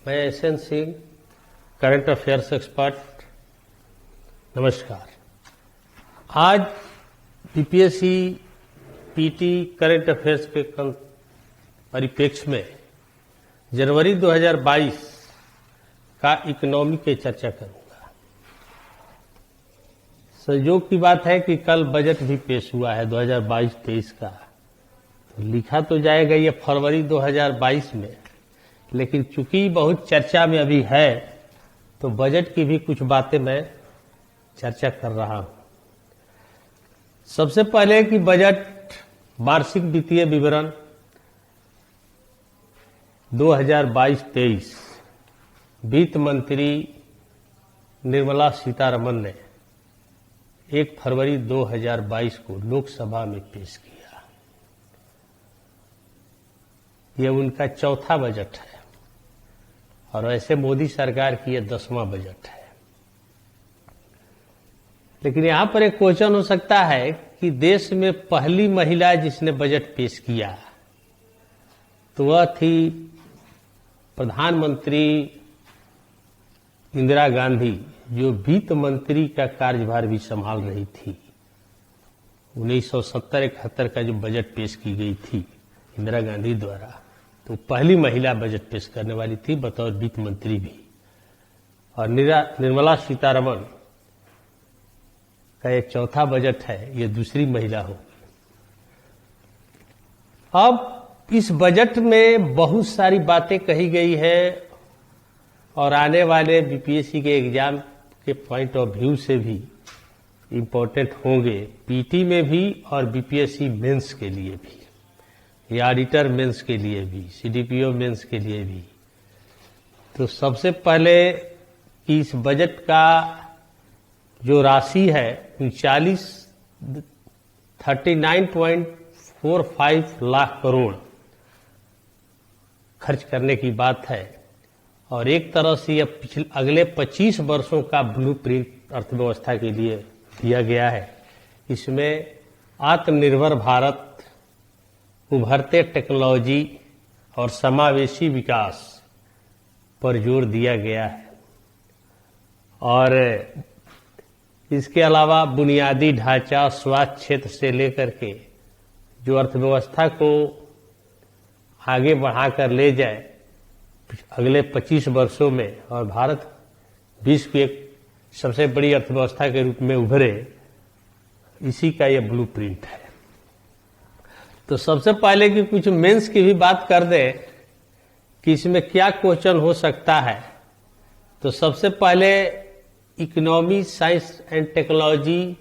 मैं S N Singh, current affairs expert. नमस्कार। आज बीपीएससी पीटी करंट अफेयर्स के परिप्रेक्ष्य में जनवरी 2022 का इकोनॉमी की चर्चा करूंगा। संयोग की बात है कि कल बजट भी पेश हुआ है 2022-23 का। तो लिखा तो जाएगा ये फरवरी 2022 में, लेकिन चूंकि बहुत चर्चा में अभी है तो बजट की भी कुछ बातें मैं चर्चा कर रहा हूं। सबसे पहले कि बजट वार्षिक वित्तीय विवरण 2022-23 वित्त मंत्री निर्मला सीतारमण ने 1 फरवरी 2022 को लोकसभा में पेश किया। यह उनका चौथा बजट है और वैसे मोदी सरकार की यह 10वां बजट है। लेकिन यहां पर एक क्वेश्चन हो सकता है कि देश में पहली महिला जिसने बजट पेश किया तो वह थी प्रधानमंत्री इंदिरा गांधी, जो वित्त मंत्री का कार्यभार भी संभाल रही थी। 1970-71 का जो बजट पेश की गई थी इंदिरा गांधी द्वारा, तो पहली महिला बजट पेश करने वाली थी बतौर वित्त मंत्री भी। और निर्मला सीतारमण का ये चौथा बजट है, ये दूसरी महिला होगी। अब इस बजट में बहुत सारी बातें कही गई है और आने वाले बीपीएससी के एग्जाम के पॉइंट ऑफ व्यू से भी इम्पोर्टेंट होंगे, पीटी में भी और बीपीएससी मेंस के लिए भी, या ऑडिटर मेंस के लिए भी, सीडीपीओ मेंस के लिए भी। तो सबसे पहले कि इस बजट का जो राशि है 39.45 लाख करोड़ खर्च करने की बात है। और एक तरह से यह अगले 25 वर्षों का ब्लूप्रिंट अर्थव्यवस्था के लिए दिया गया है। इसमें आत्मनिर्भर भारत, उभरते टेक्नोलॉजी और समावेशी विकास पर जोर दिया गया है। और इसके अलावा बुनियादी ढांचा, स्वास्थ्य क्षेत्र से लेकर के जो अर्थव्यवस्था को आगे बढ़ाकर ले जाए अगले 25 वर्षों में और भारत विश्व की एक सबसे बड़ी अर्थव्यवस्था के रूप में उभरे, इसी का यह ब्लूप्रिंट है। तो सबसे पहले कि कुछ मेंस की भी बात कर दें कि इसमें क्या क्वेश्चन हो सकता है। तो सबसे पहले इकोनॉमी, साइंस एंड टेक्नोलॉजी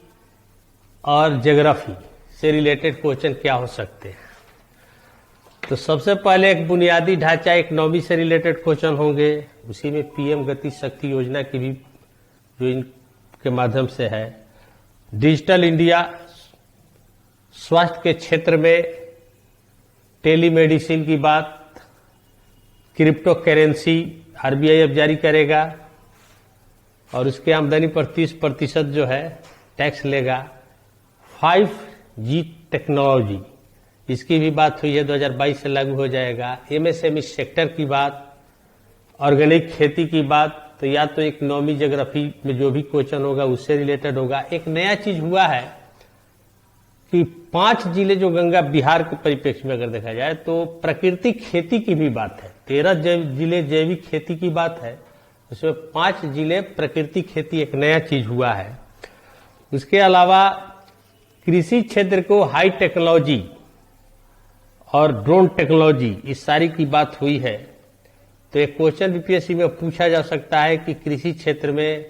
और ज्योग्राफी से रिलेटेड क्वेश्चन क्या हो सकते हैं। तो सबसे पहले एक बुनियादी ढांचा इकोनॉमी से रिलेटेड क्वेश्चन होंगे। उसी में पीएम गति शक्ति योजना की भी जो इनके माध्यम से है। डिजिटल इंडिया, स्वास्थ्य के क्षेत्र में टेलीमेडिसिन की बात, क्रिप्टो करेंसी आरबीआई अब जारी करेगा और उसके आमदनी पर 30% जो है टैक्स लेगा। 5G टेक्नोलॉजी, इसकी भी बात हुई है, 2022 से लागू हो जाएगा। एमएसएमई सेक्टर की बात, ऑर्गेनिक खेती की बात। तो या तो इकोनॉमी, ज्योग्राफी में जो भी क्वेश्चन होगा उससे रिलेटेड होगा। एक नया चीज हुआ है कि 5 जिले जो गंगा बिहार के परिप्रेक्ष्य में अगर देखा जाए तो प्राकृतिक खेती की भी बात है। 13 जिले जैविक खेती की बात है, उसमें 5 जिले प्राकृतिक खेती, एक नया चीज हुआ है। उसके अलावा कृषि क्षेत्र को हाई टेक्नोलॉजी और ड्रोन टेक्नोलॉजी, इस सारी की बात हुई है। तो एक क्वेश्चन बीपीएससी में पूछा जा सकता है कि कृषि क्षेत्र में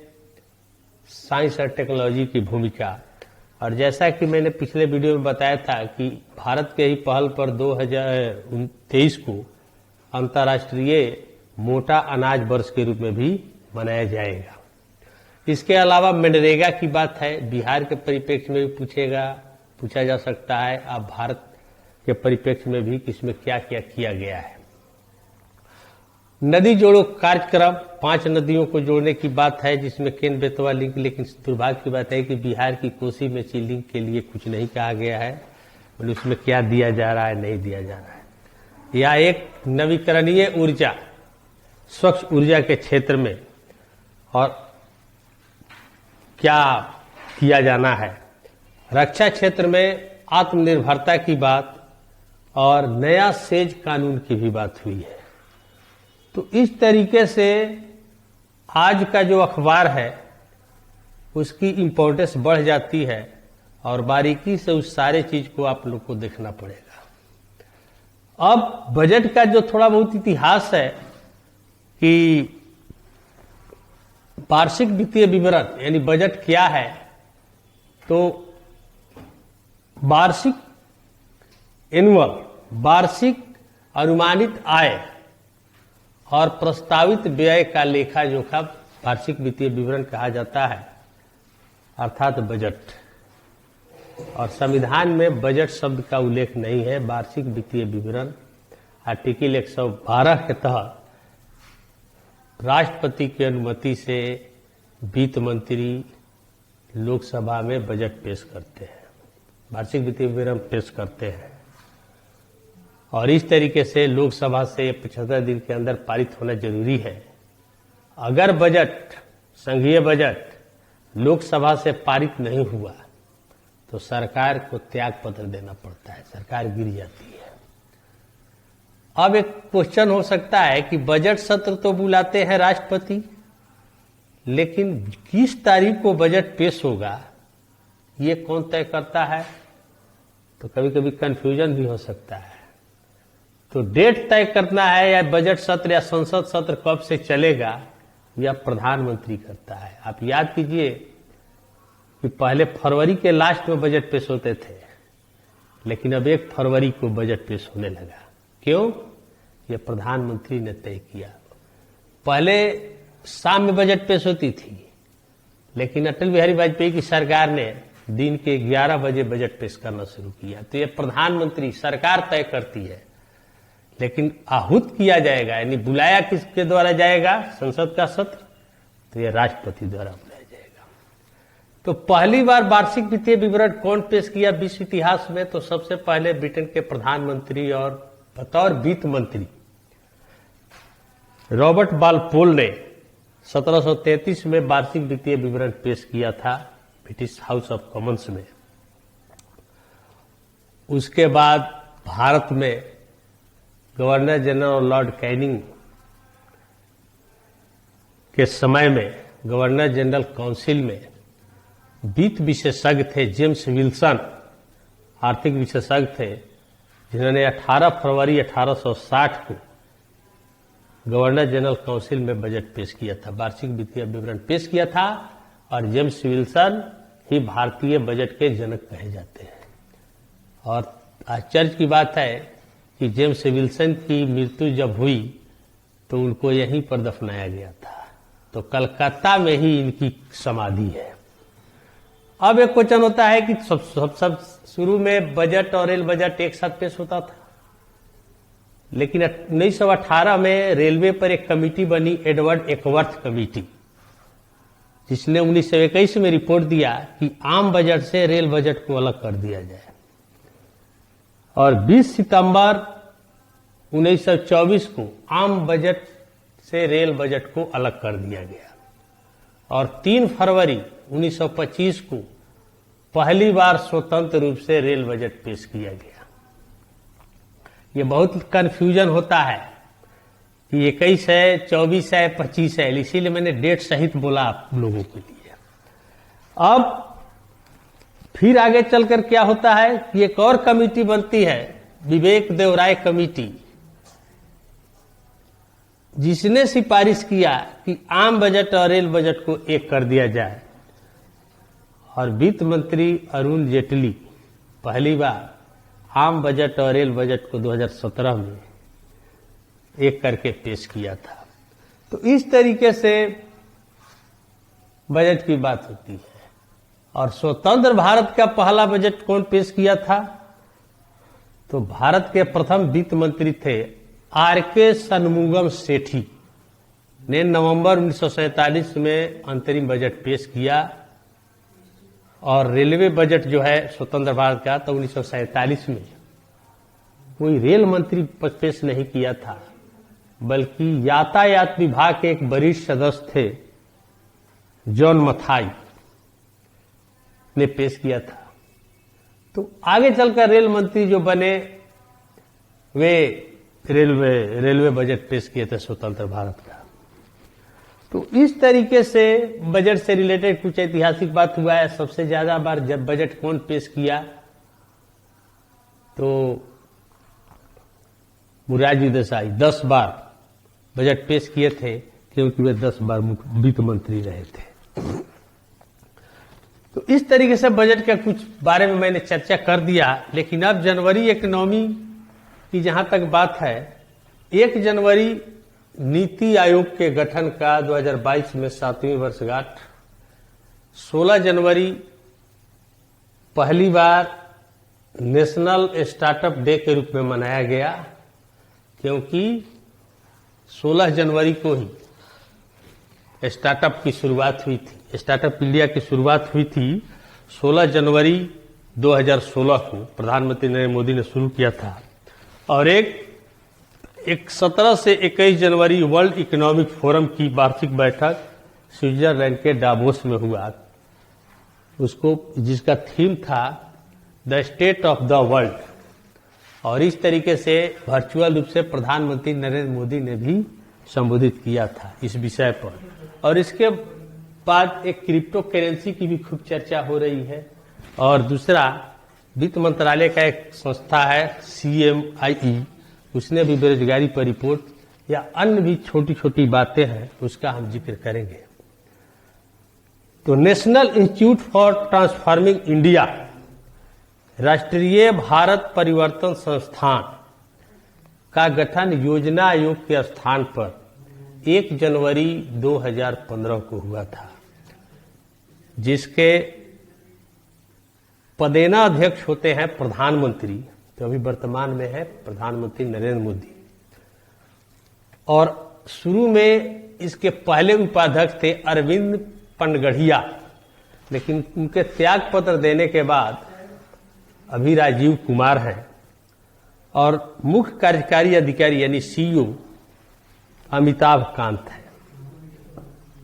साइंस और टेक्नोलॉजी की भूमिका। और जैसा कि मैंने पिछले वीडियो में बताया था कि भारत के ही पहल पर 2023 को अंतर्राष्ट्रीय मोटा अनाज वर्ष के रूप में भी मनाया जाएगा। इसके अलावा मनरेगा की बात है, बिहार के परिप्रेक्ष्य में भी पूछा जा सकता है। अब भारत के परिप्रेक्ष्य में भी इसमें क्या क्या किया गया है। नदी जोड़ो कार्यक्रम, 5 नदियों को जोड़ने की बात है जिसमें केन बेतवा लिंक। लेकिन दुर्भाग्य की बात है कि बिहार की कोसी में लिंक के लिए कुछ नहीं कहा गया है, उसमें क्या दिया जा रहा है, नहीं दिया जा रहा है। या एक नवीकरणीय ऊर्जा स्वच्छ ऊर्जा के क्षेत्र में और क्या किया जाना है, रक्षा क्षेत्र में आत्मनिर्भरता की बात और नया सेज कानून की भी बात हुई है। तो इस तरीके से आज का जो अखबार है उसकी इम्पोर्टेंस बढ़ जाती है और बारीकी से उस सारे चीज को आप लोग को देखना पड़ेगा। अब बजट का जो थोड़ा बहुत इतिहास है कि वार्षिक वित्तीय विवरण यानी बजट क्या है, तो वार्षिक एनुअल वार्षिक अनुमानित आय और प्रस्तावित व्यय का लेखा जोखा वार्षिक वित्तीय विवरण कहा जाता है, अर्थात बजट। और संविधान में बजट शब्द का उल्लेख नहीं है। वार्षिक वित्तीय विवरण आर्टिकल 112 के तहत राष्ट्रपति की अनुमति से वित्त मंत्री लोकसभा में बजट पेश करते हैं, वार्षिक वित्तीय विवरण पेश करते हैं और इस तरीके से लोकसभा से 75 दिन के अंदर पारित होना जरूरी है। अगर बजट संघीय बजट लोकसभा से पारित नहीं हुआ तो सरकार को त्याग पत्र देना पड़ता है, सरकार गिर जाती है। अब एक क्वेश्चन हो सकता है कि बजट सत्र तो बुलाते हैं राष्ट्रपति, लेकिन किस तारीख को बजट पेश होगा ये कौन तय करता है? तो कभी कभी कंफ्यूजन भी हो सकता है। तो डेट तय करना है या बजट सत्र या संसद सत्र कब से चलेगा यह प्रधानमंत्री करता है। आप याद कीजिए कि पहले फरवरी के लास्ट में बजट पेश होते थे, लेकिन अब 1 फरवरी को बजट पेश होने लगा। क्यों? यह प्रधानमंत्री ने तय किया। पहले शाम में बजट पेश होती थी, लेकिन अटल बिहारी वाजपेयी की सरकार ने दिन के 11 बजे बजट पेश करना शुरू किया। तो यह प्रधानमंत्री सरकार तय करती है, लेकिन आहूत किया जाएगा यानी बुलाया किसके द्वारा जाएगा संसद का सत्र, तो यह राष्ट्रपति द्वारा बुलाया जाएगा। तो पहली बार वार्षिक वित्तीय विवरण कौन पेश किया विश्व इतिहास में? तो सबसे पहले ब्रिटेन के प्रधानमंत्री और बतौर वित्त मंत्री रॉबर्ट बालपोल ने 1733 में वार्षिक वित्तीय विवरण पेश किया था ब्रिटिश हाउस ऑफ कॉमन्स में। उसके बाद भारत में गवर्नर जनरल और लॉर्ड कैनिंग के समय में गवर्नर जनरल काउंसिल में वित्त विशेषज्ञ थे जेम्स विल्सन, आर्थिक विशेषज्ञ थे, जिन्होंने 18 फरवरी 1860 को गवर्नर जनरल काउंसिल में बजट पेश किया था, वार्षिक वित्तीय विवरण पेश किया था। और जेम्स विल्सन ही भारतीय बजट के जनक कहे जाते हैं। और आश्चर्य की बात है कि जेम्स विल्सन की मृत्यु जब हुई तो उनको यहीं पर दफनाया गया था, तो कलकत्ता में ही इनकी समाधि है। अब एक क्वेश्चन होता है कि सब शुरू में बजट और रेल बजट एक साथ पेश होता था, लेकिन 1918 में रेलवे पर एक कमेटी बनी, एडवर्ड एकवर्थ कमेटी, जिसने 1921 में रिपोर्ट दिया कि आम बजट से रेल बजट को अलग कर दिया जाए। और 20 सितंबर 1924 को आम बजट से रेल बजट को अलग कर दिया गया और 3 फरवरी 1925 को पहली बार स्वतंत्र रूप से रेल बजट पेश किया गया। ये बहुत कंफ्यूजन होता है कि 21 है, 24 है, 25 है, इसीलिए मैंने डेट सहित बोला आप लोगों के लिए। अब फिर आगे चलकर क्या होता है कि एक और कमेटी बनती है, विवेक देवराय कमेटी, जिसने सिफारिश किया कि आम बजट और रेल बजट को एक कर दिया जाए। और वित्त मंत्री अरुण जेटली पहली बार आम बजट और रेल बजट को 2017 में एक करके पेश किया था। तो इस तरीके से बजट की बात होती है। और स्वतंत्र भारत का पहला बजट कौन पेश किया था? तो भारत के प्रथम वित्त मंत्री थे आर.के. शनमुगम सेठी ने नवंबर 1947 में अंतरिम बजट पेश किया। और रेलवे बजट जो है स्वतंत्र भारत का तो 1947 में कोई रेल मंत्री पेश नहीं किया था, बल्कि यातायात विभाग के एक वरिष्ठ सदस्य थे जॉन मथाई ने पेश किया था। तो आगे चलकर रेल मंत्री जो बने वे रेलवे बजट पेश किए थे स्वतंत्र भारत का। तो इस तरीके से बजट से रिलेटेड कुछ ऐतिहासिक बात हुआ है। सबसे ज्यादा बार जब बजट कौन पेश किया तो मोरारजी देसाई 10 बार बजट पेश किए थे, क्योंकि वे 10 बार वित्त मंत्री रहे थे। तो इस तरीके से बजट का कुछ बारे में मैंने चर्चा कर दिया। लेकिन अब जनवरी इकोनॉमी की जहां तक बात है, 1 जनवरी नीति आयोग के गठन का 2022 में 7वीं वर्षगांठ, 16 जनवरी पहली बार नेशनल स्टार्टअप डे के रूप में मनाया गया, क्योंकि 16 जनवरी को ही स्टार्टअप की शुरुआत हुई थी। स्टार्टअप इंडिया की शुरुआत हुई थी 16 जनवरी 2016 को प्रधानमंत्री नरेंद्र मोदी ने शुरू किया था। और एक 17 से 21 जनवरी वर्ल्ड इकोनॉमिक फोरम की वार्षिक बैठक स्विट्जरलैंड के डावोस में हुआ, उसको जिसका थीम था the state of the world. और इस तरीके से वर्चुअल रूप से प्रधानमंत्री नरेंद्र मोदी ने भी संबोधित किया था इस विषय पर। और इसके बाद एक क्रिप्टो करेंसी की भी खूब चर्चा हो रही है। और दूसरा वित्त मंत्रालय का एक संस्था है CMIE, उसने भी बेरोजगारी पर रिपोर्ट या अन्य भी छोटी छोटी बातें हैं, उसका हम जिक्र करेंगे। तो national institute for transforming India, राष्ट्रीय भारत परिवर्तन संस्थान का गठन योजना आयोग के स्थान पर 1 जनवरी 2015 को हुआ था, जिसके पदेना अध्यक्ष होते हैं प्रधानमंत्री, तो अभी वर्तमान में है प्रधानमंत्री नरेंद्र मोदी। और शुरू में इसके पहले उपाध्यक्ष थे अरविंद पनगढ़िया, लेकिन उनके त्याग पत्र देने के बाद अभी राजीव कुमार हैं। और मुख्य कार्यकारी अधिकारी यानी CEO अमिताभ कांत है।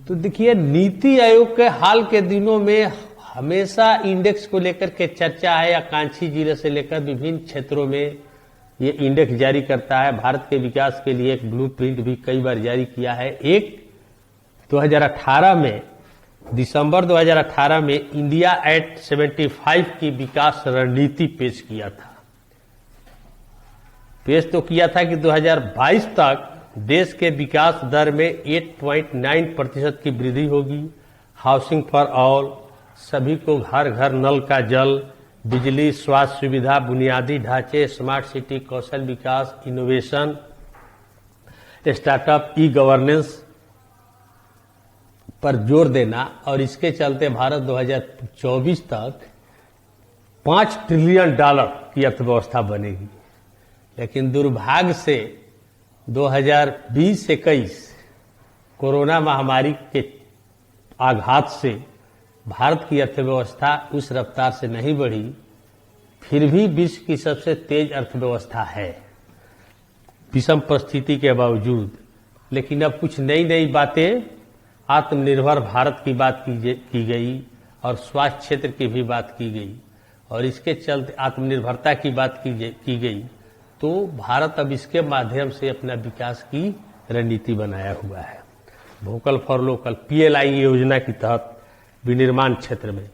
तो देखिए, नीति आयोग के हाल के दिनों में हमेशा इंडेक्स को लेकर के चर्चा है। आकांक्षी जिले से लेकर विभिन्न क्षेत्रों में ये इंडेक्स जारी करता है। भारत के विकास के लिए एक ब्लूप्रिंट भी कई बार जारी किया है। एक 2018 में, दिसंबर 2018 में इंडिया एट 75 की विकास रणनीति पेश किया था। पेश तो किया था कि 2022 तक देश के विकास दर में 8.9% की वृद्धि होगी। हाउसिंग फॉर ऑल, सभी को घर घर नल का जल, बिजली, स्वास्थ्य सुविधा, बुनियादी ढांचे, स्मार्ट सिटी, कौशल विकास, इनोवेशन, स्टार्टअप, ई गवर्नेंस पर जोर देना। और इसके चलते भारत 2024 तक $5 ट्रिलियन की अर्थव्यवस्था बनेगी। लेकिन दुर्भाग्य से 2020-21 कोरोना महामारी के आघात से भारत की अर्थव्यवस्था उस रफ्तार से नहीं बढ़ी। फिर भी विश्व की सबसे तेज अर्थव्यवस्था है विषम परिस्थिति के बावजूद। लेकिन अब कुछ नई नई बातें, आत्मनिर्भर भारत की बात की गई और स्वास्थ्य क्षेत्र की भी बात की गई, और इसके चलते आत्मनिर्भरता की बात की गई। तो भारत अब इसके माध्यम से अपना विकास की रणनीति बनाया हुआ है। वोकल फॉर लोकल, PLI योजना के तहत विनिर्माण क्षेत्र में।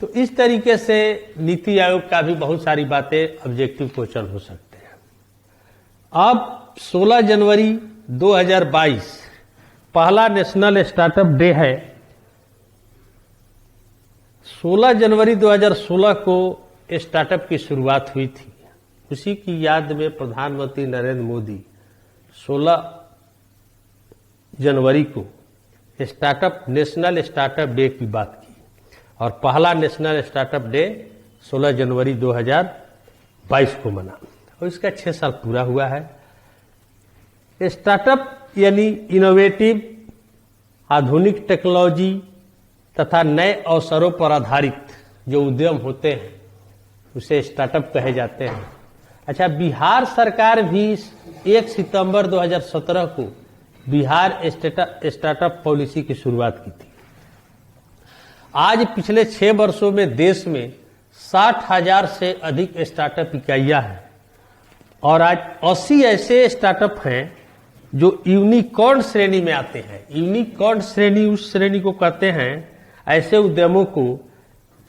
तो इस तरीके से नीति आयोग का भी बहुत सारी बातें ऑब्जेक्टिव क्वेश्चन हो सकते हैं। अब 16 जनवरी 2022 पहला नेशनल स्टार्टअप डे है। 16 जनवरी 2016 को स्टार्टअप की शुरुआत हुई थी। उसी की याद में प्रधानमंत्री नरेंद्र मोदी 16 जनवरी को नेशनल स्टार्टअप डे की बात की, और पहला नेशनल स्टार्टअप डे 16 जनवरी 2022 को मना, और इसका 6 साल पूरा हुआ है। स्टार्टअप यानी इनोवेटिव, आधुनिक टेक्नोलॉजी तथा नए अवसरों पर आधारित जो उद्यम होते हैं उसे स्टार्टअप कहे जाते हैं। अच्छा, बिहार सरकार भी 1 सितंबर 2017 को बिहार स्टार्टअप पॉलिसी की शुरुआत की थी। आज पिछले 6 वर्षों में देश में 60,000 से अधिक स्टार्टअप इकाइयां हैं और आज 80 ऐसे स्टार्टअप हैं जो यूनिकॉर्न श्रेणी में आते हैं। यूनिकॉर्न श्रेणी उस श्रेणी को कहते हैं ऐसे उद्यमों को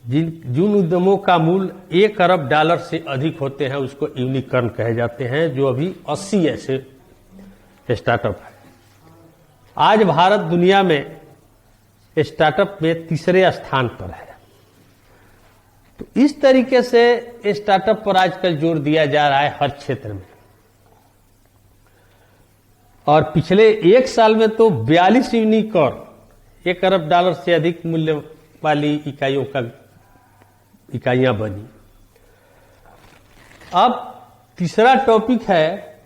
जिन उद्यमों का मूल्य $1 अरब से अधिक होते हैं, उसको यूनिकॉर्न कहे जाते हैं, जो अभी 80 ऐसे स्टार्टअप है। आज भारत दुनिया में स्टार्टअप में तीसरे स्थान पर है। तो इस तरीके से स्टार्टअप पर आजकल जोर दिया जा रहा है हर क्षेत्र में। और पिछले 1 साल में तो 42 यूनिकॉर्न $1 अरब से अधिक मूल्य वाली इकाइयां बनी। अब तीसरा टॉपिक है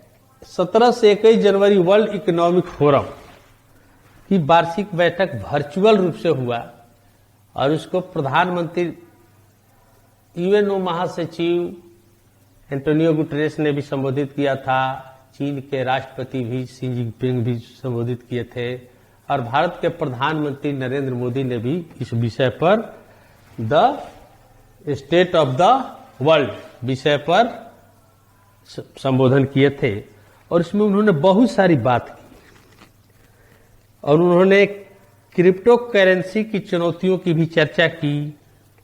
17 से 21 जनवरी वर्ल्ड इकोनॉमिक फोरम की वार्षिक बैठक वर्चुअल रूप से हुआ और उसको प्रधानमंत्री यूएनओ महासचिव एंटोनियो गुटेरेस ने भी संबोधित किया था। चीन के राष्ट्रपति भी शी जिनपिंग भी संबोधित किए थे और भारत के प्रधानमंत्री नरेंद्र मोदी ने भी इस विषय पर the state of the world विषय पर संबोधन किए थे और इसमें उन्होंने बहुत सारी बात की और उन्होंने क्रिप्टो करेंसी की चुनौतियों की भी चर्चा की,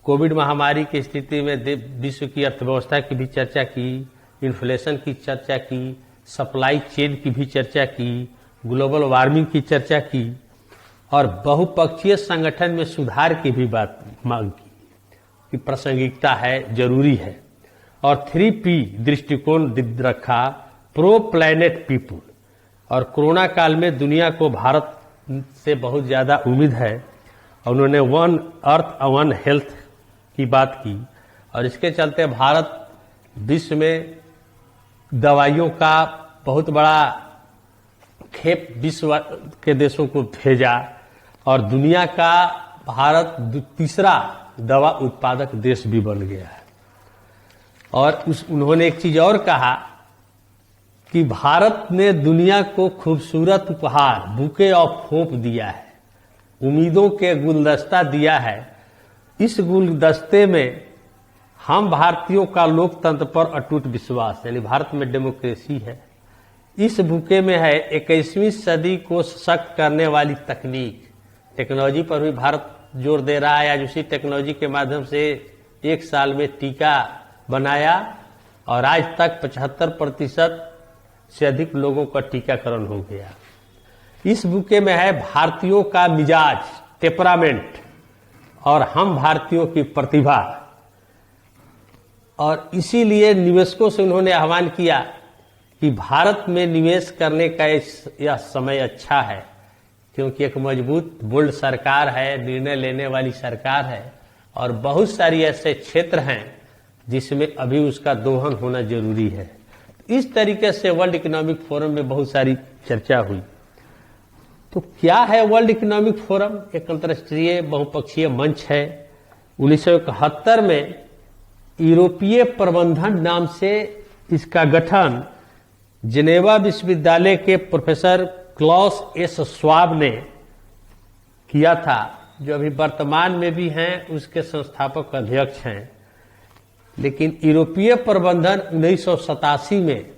कोविड महामारी की स्थिति में विश्व की अर्थव्यवस्था की भी चर्चा की, इन्फ्लेशन की चर्चा की, सप्लाई चेन की भी चर्चा की, ग्लोबल वार्मिंग की चर्चा की और बहुपक्षीय संगठन में सुधार की भी मांग की कि प्रासंगिकता है, जरूरी है। और 3P दृष्टिकोण रखा, प्रो प्लैनेट पीपुल। और कोरोना काल में दुनिया को भारत से बहुत ज्यादा उम्मीद है और उन्होंने 1 अर्थ 1 हेल्थ की बात की और इसके चलते भारत विश्व में दवाइयों का बहुत बड़ा खेप विश्व के देशों को भेजा और दुनिया का भारत तीसरा दवा उत्पादक देश भी बन गया है। और उन्होंने एक चीज और कहा कि भारत ने दुनिया को खूबसूरत उपहार बुके ऑफ होप दिया है, उम्मीदों के गुलदस्ता दिया है। इस गुलदस्ते में हम भारतीयों का लोकतंत्र पर अटूट विश्वास, यानी भारत में डेमोक्रेसी है। इस बुके में है 21वीं सदी को सशक्त करने वाली तकनीक। टेक्नोलॉजी पर भी भारत जोर दे रहा है। आज उसी टेक्नोलॉजी के माध्यम से 1 साल में टीका बनाया और आज तक 75% से अधिक लोगों का टीकाकरण हो गया। इस बुके में है भारतीयों का मिजाज, टेम्परामेंट और हम भारतीयों की प्रतिभा। और इसीलिए निवेशकों से उन्होंने आह्वान किया कि भारत में निवेश करने का यह समय अच्छा है, क्योंकि एक मजबूत बोल्ड सरकार है, निर्णय लेने वाली सरकार है और बहुत सारी ऐसे क्षेत्र हैं जिसमें अभी उसका दोहन होना जरूरी है। इस तरीके से वर्ल्ड इकोनॉमिक फोरम में बहुत सारी चर्चा हुई। तो क्या है वर्ल्ड इकोनॉमिक फोरम? एक अंतर्राष्ट्रीय बहुपक्षीय मंच है। 1971 में यूरोपीय प्रबंधन नाम से इसका गठन जिनेवा विश्वविद्यालय के प्रोफेसर क्लॉस एस श्वाब ने किया था, जो अभी वर्तमान में भी हैं, उसके संस्थापक अध्यक्ष हैं। लेकिन यूरोपीय प्रबंधन 1987 में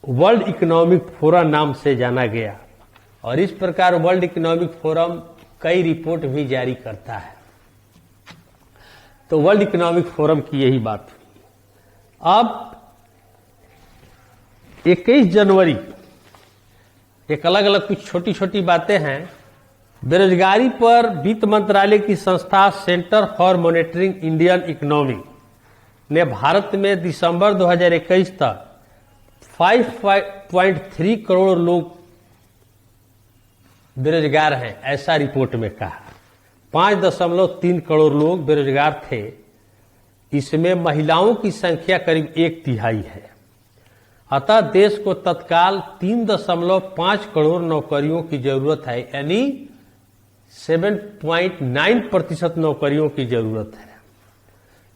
वर्ल्ड इकोनॉमिक फोरम नाम से जाना गया और इस प्रकार वर्ल्ड इकोनॉमिक फोरम कई रिपोर्ट भी जारी करता है। तो वर्ल्ड इकोनॉमिक फोरम की यही बात हुई। अब 21 जनवरी एक अलग अलग कुछ छोटी छोटी बातें हैं। बेरोजगारी पर वित्त मंत्रालय की संस्था centre for monitoring Indian economy ने भारत में दिसंबर 2021 तक 5.3 करोड़ लोग बेरोजगार हैं, ऐसा रिपोर्ट में कहा। 5.3 करोड़ लोग बेरोजगार थे। इसमें महिलाओं की संख्या करीब 1/3 है। अतः देश को तत्काल 3.5 करोड़ नौकरियों की जरूरत है, यानी 7.9% नौकरियों की जरूरत है।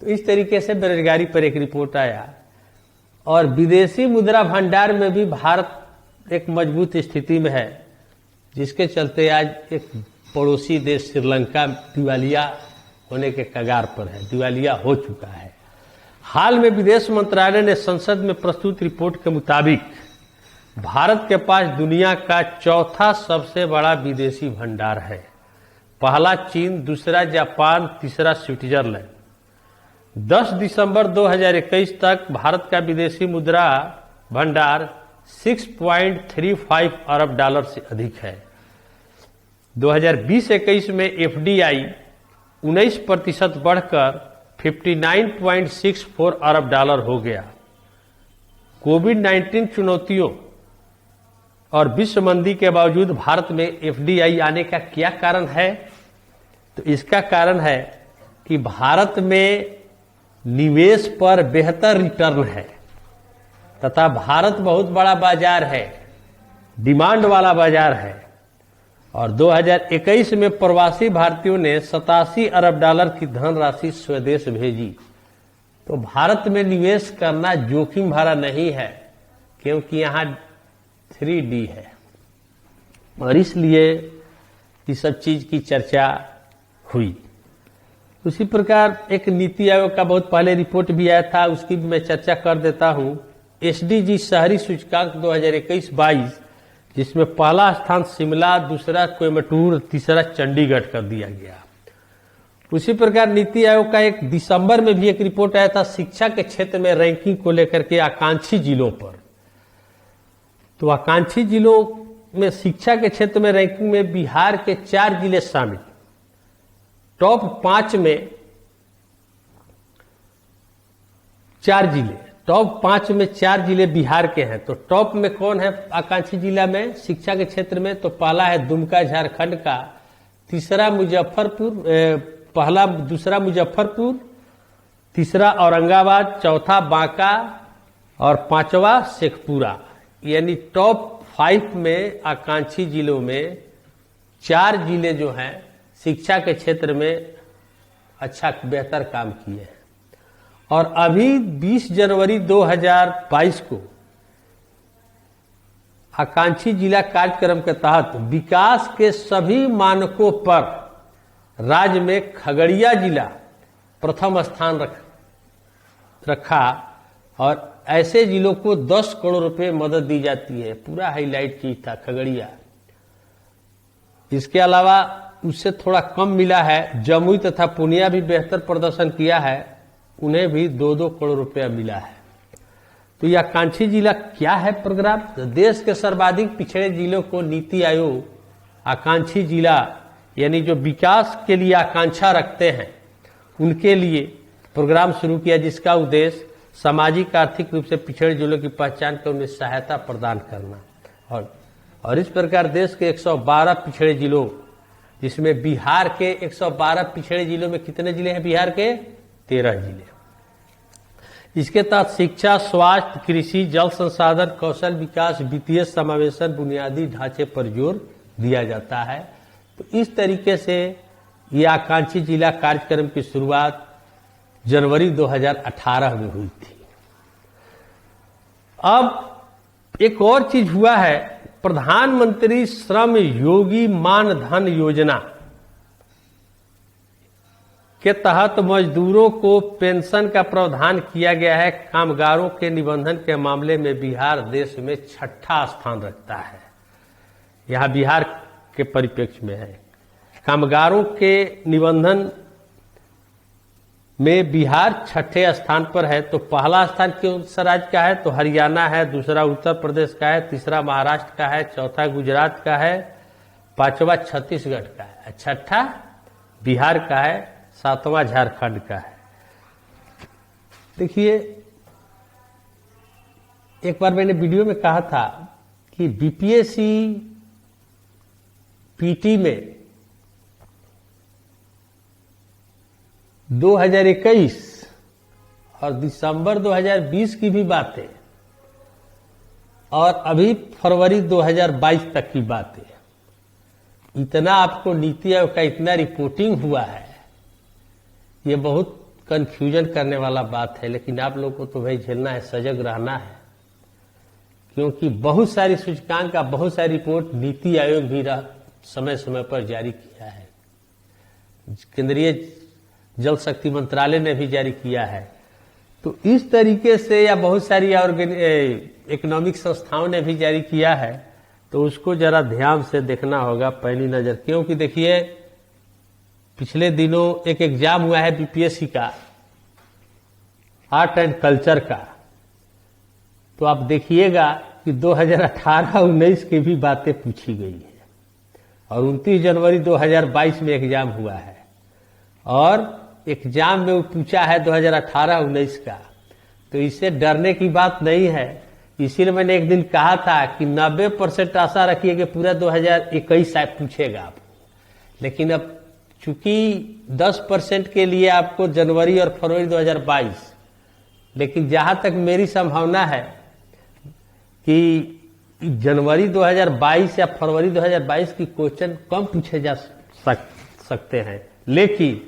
तो इस तरीके से बेरोजगारी पर एक रिपोर्ट आया। और विदेशी मुद्रा भंडार में भी भारत एक मजबूत स्थिति में है, जिसके चलते आज एक पड़ोसी देश श्रीलंका दिवालिया होने के कगार पर है, दिवालिया हो चुका है। हाल में विदेश मंत्रालय ने संसद में प्रस्तुत रिपोर्ट के मुताबिक भारत के पास दुनिया का चौथा सबसे बड़ा विदेशी भंडार है। पहला चीन, दूसरा जापान, तीसरा स्विट्जरलैंड। 10 दिसंबर 2021 तक भारत का विदेशी मुद्रा भंडार 6.35 अरब डॉलर से अधिक है। 2020-21 में एफडीआई 19% बढ़कर 59.64 अरब डॉलर हो गया। कोविड-19 चुनौतियों और विश्व मंदी के बावजूद भारत में एफडीआई आने का क्या कारण है? तो इसका कारण है कि भारत में निवेश पर बेहतर रिटर्न है तथा भारत बहुत बड़ा बाजार है, डिमांड वाला बाजार है। और 2021 में प्रवासी भारतीयों ने 87 अरब डॉलर की धनराशि स्वदेश भेजी। तो भारत में निवेश करना जोखिम भरा नहीं है, क्योंकि यहाँ 3D है, और इसलिए इस सब चीज की चर्चा हुई। उसी प्रकार एक नीति आयोग का बहुत पहले रिपोर्ट भी आया था, उसकी भी मैं चर्चा कर देता हूं। एसडीजी शहरी सूचकांक 2021-22, जिसमें पहला स्थान शिमला, दूसरा कोयम्बटूर, तीसरा चंडीगढ़ कर दिया गया। उसी प्रकार नीति आयोग का एक दिसंबर में भी एक रिपोर्ट आया था शिक्षा के क्षेत्र में रैंकिंग को लेकर के आकांक्षी जिलों पर। तो आकांक्षी जिलों में शिक्षा के क्षेत्र में रैंकिंग में बिहार के 4 जिले शामिल। टॉप 5 में 4 जिले, टॉप 5 में 4 जिले बिहार के हैं। तो टॉप में कौन है आकांक्षी जिला में शिक्षा के क्षेत्र में? तो पहला है दुमका झारखंड का, तीसरा मुजफ्फरपुर, दूसरा मुजफ्फरपुर, तीसरा औरंगाबाद, चौथा बांका और पांचवा शेखपुरा। यानी टॉप 5 में आकांक्षी जिलों में 4 जिले जो हैं शिक्षा के क्षेत्र में अच्छा बेहतर काम किए हैं। और अभी 20 जनवरी 2022 को आकांक्षी जिला कार्यक्रम के तहत विकास के सभी मानकों पर राज्य में खगड़िया जिला प्रथम स्थान रखा, और ऐसे जिलों को 10 करोड़ रुपए मदद दी जाती है। पूरा हाईलाइट चीज था खगड़िया। इसके अलावा उससे थोड़ा कम मिला है जमुई तथा पूर्णिया भी बेहतर प्रदर्शन किया है, उन्हें भी 2-2 करोड़ रुपया मिला है। तो यह आकांक्षी जिला क्या है प्रोग्राम? तो देश के सर्वाधिक पिछड़े जिलों को नीति आयोग आकांक्षी जिला, यानी जो विकास के लिए आकांक्षा रखते हैं, उनके लिए प्रोग्राम शुरू किया, जिसका उद्देश्य सामाजिक आर्थिक रूप से पिछड़े जिलों की पहचान कर उन्हें सहायता प्रदान करना। और इस प्रकार देश के 112 पिछड़े जिलों, जिसमें बिहार के 112 पिछड़े जिलों में कितने जिले हैं? बिहार के 13 जिले। इसके तहत शिक्षा, स्वास्थ्य, कृषि, जल संसाधन, कौशल विकास, वित्तीय समावेशन, बुनियादी ढांचे पर जोर दिया जाता है। तो इस तरीके से ये आकांक्षी जिला कार्यक्रम की शुरुआत जनवरी 2018 में हुई थी। अब एक और चीज हुआ है, प्रधानमंत्री श्रम योगी मानधन योजना के तहत मजदूरों को पेंशन का प्रावधान किया गया है। कामगारों के निबंधन के मामले में बिहार देश में 6ठा स्थान रखता है। यहां बिहार के परिप्रेक्ष्य में है, कामगारों के निबंधन में बिहार 6ठे स्थान पर है। तो पहला स्थान किस राज्य का है? तो हरियाणा है, दूसरा उत्तर प्रदेश का है, तीसरा महाराष्ट्र का है, चौथा गुजरात का है, पांचवा छत्तीसगढ़ का है, छठा बिहार का है, सातवां झारखंड का है। देखिए, एक बार मैंने वीडियो में कहा था कि बीपीएससी पीटी में 2021 और दिसंबर 2020 की भी बातें, और अभी फरवरी 2022 तक की बातें, इतना आपको नीति आयोग का इतना रिपोर्टिंग हुआ है, ये बहुत कंफ्यूजन करने वाला बात है, लेकिन आप लोग को तो भाई झेलना है, सजग रहना है, क्योंकि बहुत सारी सूचकांक का बहुत सारी रिपोर्ट नीति आयोग भी समय समय पर जारी किया है, केंद्रीय जल शक्ति मंत्रालय ने भी जारी किया है। तो इस तरीके से या बहुत सारी इकोनॉमिक संस्थाओं ने भी जारी किया है, तो उसको जरा ध्यान से देखना होगा पहली नजर। क्योंकि देखिए पिछले दिनों एक एग्जाम हुआ है बीपीएससी का, आर्ट एंड कल्चर का, तो आप देखिएगा कि 2018-19 की भी बातें पूछी गई है और 29 जनवरी 2022 में एग्जाम हुआ है और एग्जाम में वो पूछा है 2018-19 का। तो इससे डरने की बात नहीं है। इसीलिए मैंने एक दिन कहा था कि 90% आशा रखिए कि पूरा 2021 शायद पूछेगा आप, लेकिन अब चूंकि 10% के लिए आपको जनवरी और फरवरी 2022, लेकिन जहां तक मेरी संभावना है कि जनवरी 2022 या फरवरी 2022 की क्वेश्चन कम पूछे जा सकते हैं, लेकिन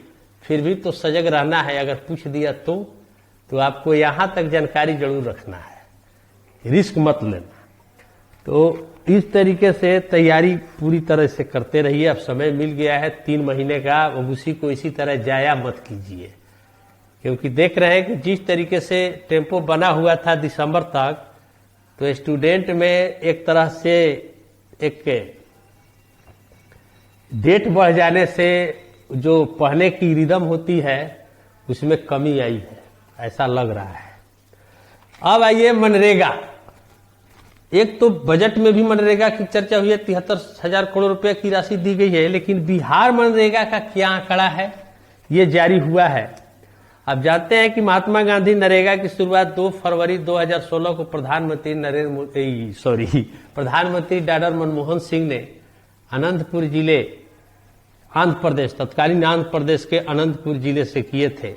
फिर भी तो सजग रहना है। अगर पूछ दिया तो आपको यहां तक जानकारी जरूर रखना है, रिस्क मत लेना। तो इस तरीके से तैयारी पूरी तरह से करते रहिए। अब समय मिल गया है 3 महीने का, अब उसी को इसी तरह जाया मत कीजिए, क्योंकि देख रहे हैं कि जिस तरीके से टेम्पो बना हुआ था दिसंबर तक, तो स्टूडेंट में एक तरह से एक डेट बढ़ जाने से जो पढ़ने की रिदम होती है उसमें कमी आई है, ऐसा लग रहा है। अब आइए मनरेगा। एक तो बजट में भी मनरेगा की चर्चा हुई है, 73,000 करोड़ रुपए की राशि दी गई है, लेकिन बिहार मनरेगा का क्या आंकड़ा है ये जारी हुआ है। अब जानते हैं कि महात्मा गांधी नरेगा की शुरुआत 2 फरवरी 2016 को प्रधानमंत्री डॉक्टर मनमोहन सिंह ने अनंतपुर जिले आंध्र प्रदेश, तत्कालीन आंध्र प्रदेश के अनंतपुर जिले से किए थे।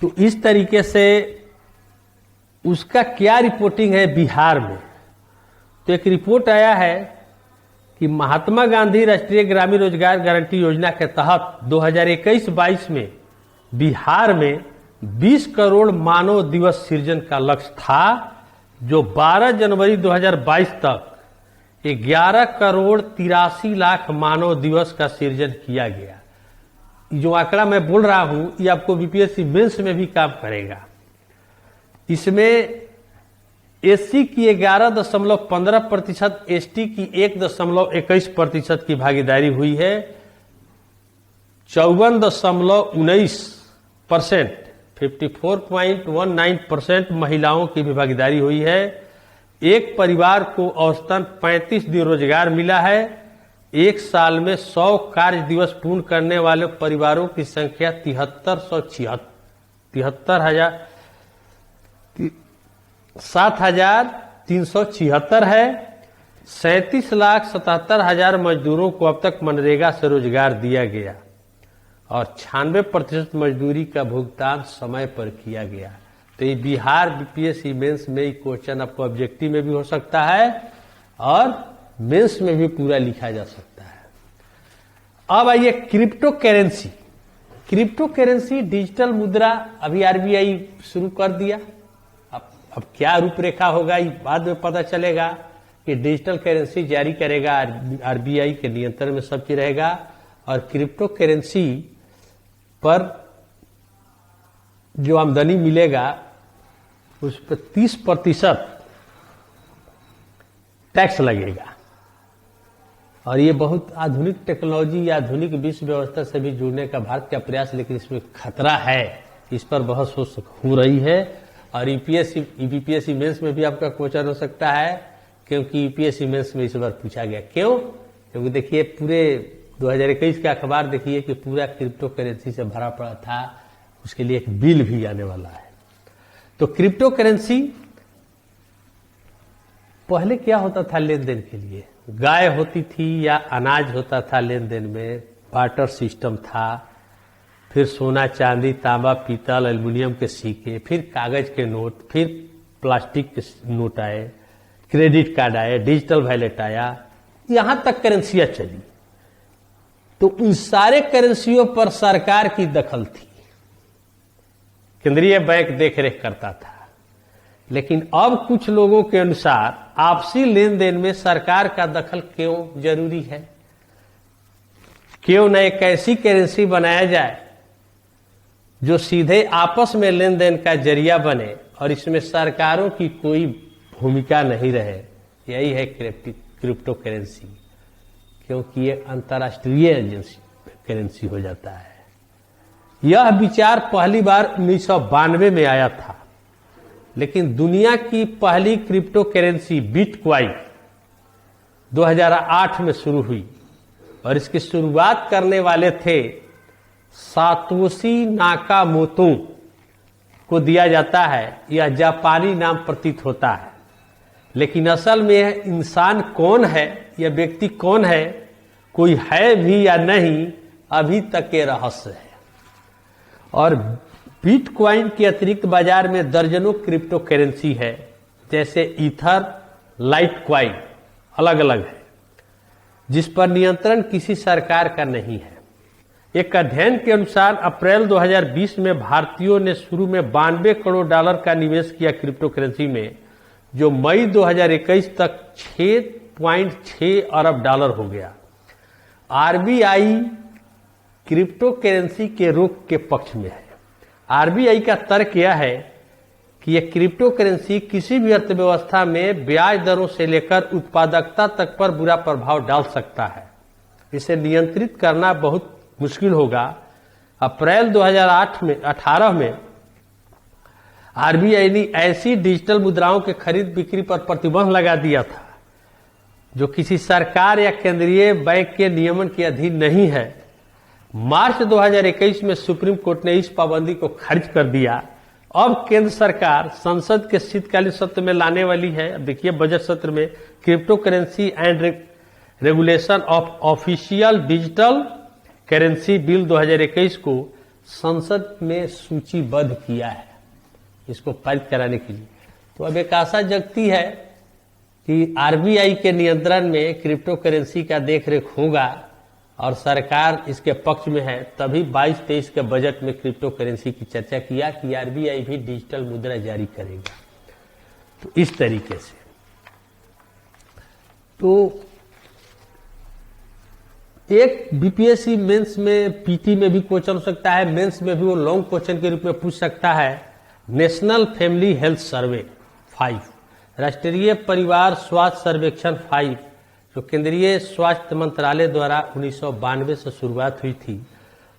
तो इस तरीके से उसका क्या रिपोर्टिंग है बिहार में, तो एक रिपोर्ट आया है कि महात्मा गांधी राष्ट्रीय ग्रामीण रोजगार गारंटी योजना के तहत 2021-22 में बिहार में 20 करोड़ मानव दिवस सृजन का लक्ष्य था, जो 12 जनवरी 2022 तक 11 करोड़ 83 लाख मानव दिवस का सृजन किया गया। जो आंकड़ा मैं बोल रहा हूं ये आपको बीपीएससी मेंस में भी काम करेगा। इसमें एससी की 11.15%, एसटी की 1.21% की भागीदारी हुई है। 54.19%, 54.19% महिलाओं की भी भागीदारी हुई है। एक परिवार को औसतन 35 दिन रोजगार मिला है। एक साल में 100 कार्य दिवस पूर्ण करने वाले परिवारों की संख्या 7,376 है। 37,77,000 मजदूरों को अब तक मनरेगा से रोजगार दिया गया और 96% मजदूरी का भुगतान समय पर किया गया। तो ये बिहार बीपीएससी मेंस में ही क्वेश्चन आपको ऑब्जेक्टिव में भी हो सकता है और मेंस में भी पूरा लिखा जा सकता है। अब आइए crypto currency. Crypto currency digital मुद्रा अभी आरबीआई शुरू कर दिया। अब क्या रूपरेखा होगा ये बाद में पता चलेगा कि डिजिटल करेंसी जारी करेगा, आरबीआई के नियंत्रण में सब चीज रहेगा और क्रिप्टो करेंसी पर जो आमदनी मिलेगा उस पर 30% टैक्स लगेगा। और ये बहुत आधुनिक टेक्नोलॉजी या आधुनिक विश्व व्यवस्था से भी जुड़ने का भारत का प्रयास, लेकिन इसमें खतरा है, इस पर बहस हो रही है। और यूपीएससी मेंस में भी आपका क्वेश्चन हो सकता है, क्योंकि यूपीएससी मेंस में इस बार पूछा गया। क्यों? क्योंकि देखिए पूरे 2021 का अखबार देखिए कि पूरा क्रिप्टो करेंसी से भरा पड़ा था, उसके लिए एक बिल भी आने वाला है। तो क्रिप्टो करेंसी पहले क्या होता था लेन देन के लिए? गाय होती थी या अनाज होता था लेन देन में, बार्टर सिस्टम था, फिर सोना चांदी तांबा पीतल एल्युमिनियम के सिक्के, फिर कागज के नोट, फिर प्लास्टिक के नोट आए, क्रेडिट कार्ड आए, डिजिटल वैलेट आया, यहां तक करेंसियां चली। तो उन सारे करेंसियों पर सरकार की दखल थी। केंद्रीय बैंक देखरेख करता था। लेकिन अब कुछ लोगों के अनुसार आपसी लेन देन में सरकार का दखल क्यों जरूरी है? क्यों न एक ऐसी करेंसी बनाया जाए जो सीधे आपस में लेन देन का जरिया बने और इसमें सरकारों की कोई भूमिका नहीं रहे। यही है क्रिप्टो करेंसी, क्योंकि ये अंतर्राष्ट्रीय करेंसी हो जाता है। यह विचार पहली बार 1992 में आया था, लेकिन दुनिया की पहली क्रिप्टो करेंसी बिटकॉइन 2008 में शुरू हुई और इसकी शुरुआत करने वाले थे सातोशी नाकामोतो को दिया जाता है। यह जापानी नाम प्रतीत होता है, लेकिन असल में यह इंसान कौन है, यह व्यक्ति कौन है, कोई है भी या नहीं, अभी तक के रहस्य है। और बिटकॉइन के अतिरिक्त बाजार में दर्जनों क्रिप्टो करेंसी है, जैसे ईथर, लाइटकॉइन अलग अलग है, जिस पर नियंत्रण किसी सरकार का नहीं है। एक अध्ययन के अनुसार अप्रैल 2020 में भारतीयों ने शुरू में $92 करोड़ का निवेश किया क्रिप्टो करेंसी में, जो मई 2021 तक $6.6 अरब हो गया। आरबीआई क्रिप्टो करेंसी के रोक के पक्ष में है। आरबीआई का तर्क यह है कि यह क्रिप्टो करेंसी किसी भी अर्थव्यवस्था में ब्याज दरों से लेकर उत्पादकता तक पर बुरा प्रभाव डाल सकता है। इसे नियंत्रित करना बहुत मुश्किल होगा। अप्रैल 2018 में आरबीआई ने ऐसी डिजिटल मुद्राओं के खरीद बिक्री पर प्रतिबंध लगा दिया था जो किसी सरकार या केंद्रीय बैंक के नियमन के अधीन नहीं है। मार्च 2021 में सुप्रीम कोर्ट ने इस पाबंदी को खारिज कर दिया। अब केंद्र सरकार संसद के शीतकालीन सत्र में लाने वाली है। देखिए, बजट सत्र में crypto currency and regulation of official digital currency bill 2021 को संसद में सूचीबद्ध किया है, इसको पारित कराने के लिए। तो अब एक आशा जगती है कि आरबीआई के नियंत्रण में क्रिप्टो करेंसी का देखरेख होगा और सरकार इसके पक्ष में है। तभी 22-23 के बजट में क्रिप्टो करेंसी की चर्चा किया कि आरबीआई भी डिजिटल मुद्रा जारी करेगा। तो इस तरीके से तो एक बीपीएससी मेंस में, पीटी में भी क्वेश्चन हो सकता है, मेंस में भी वो लॉन्ग क्वेश्चन के रूप में पूछ सकता है। नेशनल फैमिली हेल्थ सर्वे 5, राष्ट्रीय परिवार स्वास्थ्य सर्वेक्षण 5, जो केंद्रीय स्वास्थ्य मंत्रालय द्वारा 1992 से शुरुआत हुई थी,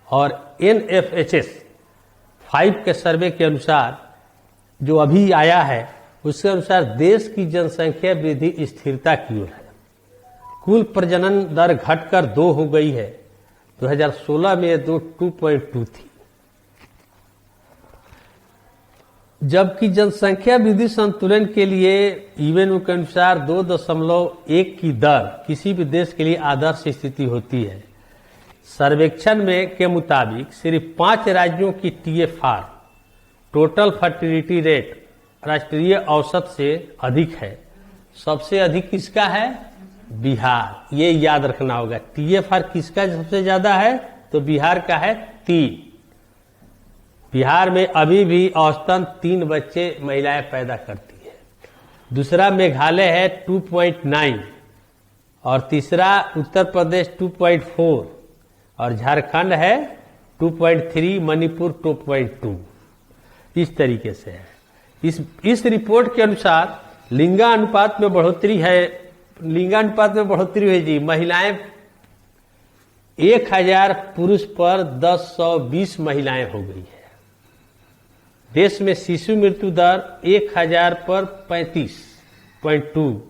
और NFHS 5 के सर्वे के अनुसार जो अभी आया है, उसके अनुसार देश की जनसंख्या वृद्धि स्थिरता की ओर है। कुल प्रजनन दर घटकर 2 हो गई है। 2016 में यह 2.2 थी, जबकि जनसंख्या वृद्धि संतुलन के लिए यूएनओ के अनुसार 2.1 की दर किसी भी देश के लिए आदर्श स्थिति होती है। सर्वेक्षण में के मुताबिक सिर्फ 5 राज्यों की TFR टोटल फर्टिलिटी रेट राष्ट्रीय औसत से अधिक है। सबसे अधिक किसका है? बिहार। ये याद रखना होगा। TFR किसका सबसे ज्यादा है? तो बिहार का है 3। बिहार में अभी भी औसतन 3 बच्चे महिलाएं पैदा करती है। दूसरा मेघालय है 2.9 और तीसरा उत्तर प्रदेश 2.4 और झारखंड है 2.3, मणिपुर 2.2। इस तरीके से है। इस रिपोर्ट के अनुसार लिंगानुपात में बढ़ोतरी हुई जी। महिलाएं 1000 पुरुष पर 1020 महिलाएं हो गई है। देश में शिशु मृत्यु दर 1000 पर 35.2।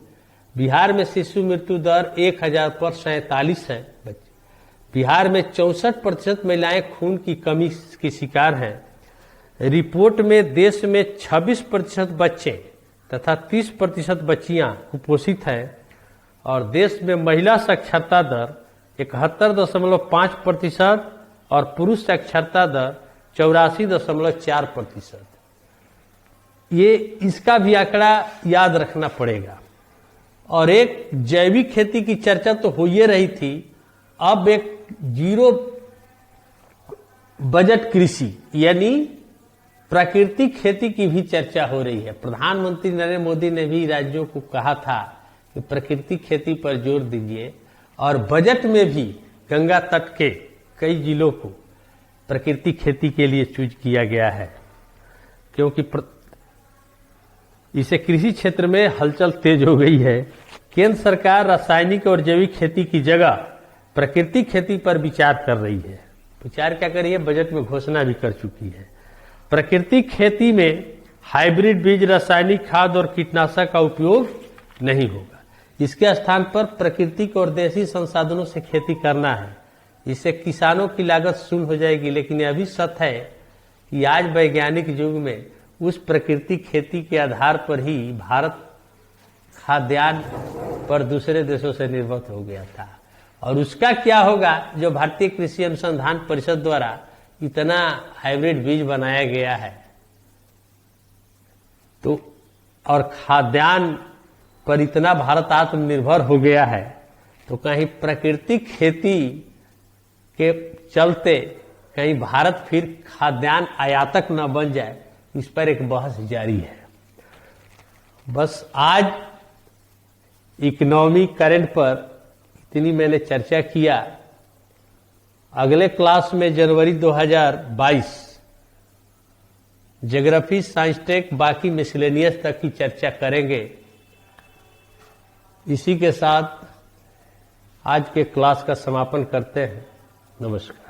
बिहार में शिशु मृत्यु दर 1000 पर 47 है। बिहार में 64% महिलाएं खून की कमी की शिकार हैं। रिपोर्ट में देश में 26% बच्चे तथा 30% बच्चियां कुपोषित हैं और देश में महिला साक्षरता दर 71.5% और पुरुष साक्षरता दर 84.4%। ये इसका भी आंकड़ा याद रखना पड़ेगा। और एक जैविक खेती की चर्चा तो हो ही रही थी, अब एक जीरो बजट कृषि यानी प्राकृतिक खेती की भी चर्चा हो रही है। प्रधानमंत्री नरेंद्र मोदी ने भी राज्यों को कहा था कि प्राकृतिक खेती पर जोर दीजिए, और बजट में भी गंगा तट के कई जिलों को प्राकृतिक खेती के लिए चूज किया गया है, क्योंकि इसे कृषि क्षेत्र में हलचल तेज हो गई है। केंद्र सरकार रासायनिक और जैविक खेती की जगह प्राकृतिक खेती पर विचार कर रही है। विचार क्या कर रही है? बजट में घोषणा भी कर चुकी है। प्राकृतिक खेती में हाइब्रिड बीज, रासायनिक खाद और कीटनाशक का उपयोग नहीं होगा। इसके स्थान पर प्राकृतिक और देसी संसाधनों से खेती करना है। इससे किसानों की लागत शून्य हो जाएगी। लेकिन यह भी सत्य है कि आज वैज्ञानिक युग में उस प्राकृतिक खेती के आधार पर ही भारत खाद्यान्न पर दूसरे देशों से निर्भर हो गया था। और उसका क्या होगा जो भारतीय कृषि अनुसंधान परिषद द्वारा इतना हाइब्रिड बीज बनाया गया है, तो और खाद्यान्न पर इतना भारत आत्मनिर्भर हो गया है, तो कहीं प्राकृतिक खेती के चलते कहीं भारत फिर खाद्यान्न आयातक न बन जाए, इस पर एक बहस जारी है। बस आज इकोनॉमी करंट पर इतनी मैंने चर्चा किया। अगले क्लास में जनवरी 2022 ज्योग्राफी, साइंस टेक, बाकी मिसलेनियस तक की चर्चा करेंगे। इसी के साथ आज के क्लास का समापन करते हैं। नमस्कार।